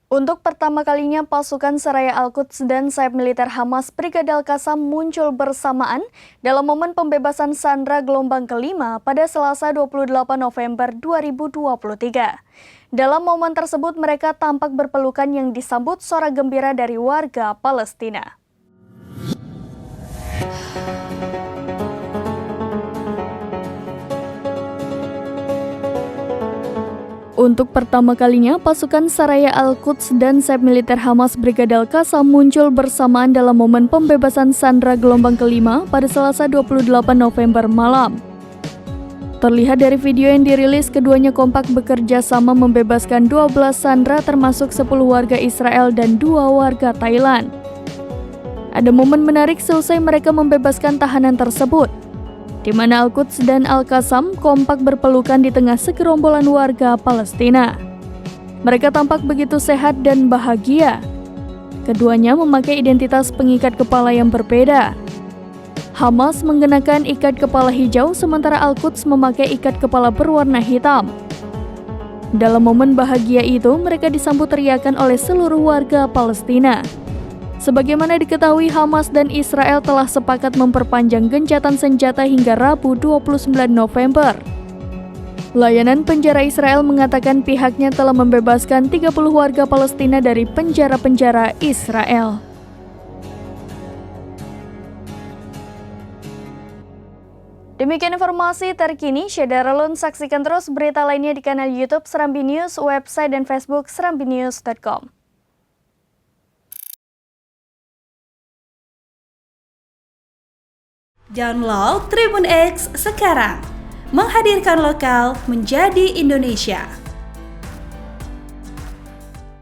Untuk pertama kalinya pasukan Saraya Al-Quds dan sayap militer Hamas Brigade Al-Qassam muncul bersamaan dalam momen pembebasan sandera gelombang kelima pada Selasa 28 November 2023. Dalam momen tersebut mereka tampak berpelukan yang disambut sorak gembira dari warga Palestina. Untuk pertama kalinya, pasukan Saraya Al-Quds dan sayap militer Hamas Brigade Al-Qassam muncul bersamaan dalam momen pembebasan sandera gelombang kelima pada Selasa 28 November malam. Terlihat dari video yang dirilis, keduanya kompak bekerja sama membebaskan 12 sandera termasuk 10 warga Israel dan 2 warga Thailand. Ada momen menarik seusai mereka membebaskan tahanan tersebut, di mana Al-Quds dan Al-Qassam kompak berpelukan di tengah segerombolan warga Palestina. Mereka tampak begitu sehat dan bahagia. Keduanya memakai identitas pengikat kepala yang berbeda. Hamas mengenakan ikat kepala hijau, sementara Al-Quds memakai ikat kepala berwarna hitam. Dalam momen bahagia itu, mereka disambut teriakan oleh seluruh warga Palestina. Sebagaimana diketahui, Hamas dan Israel telah sepakat memperpanjang gencatan senjata hingga Rabu 29 November. Layanan penjara Israel mengatakan pihaknya telah membebaskan 30 warga Palestina dari penjara-penjara Israel. Demikian informasi terkini, Syederalun saksikan terus berita lainnya di kanal YouTube Serambi News, website dan Facebook serambinews.com. Download Tribun X sekarang, menghadirkan lokal menjadi Indonesia.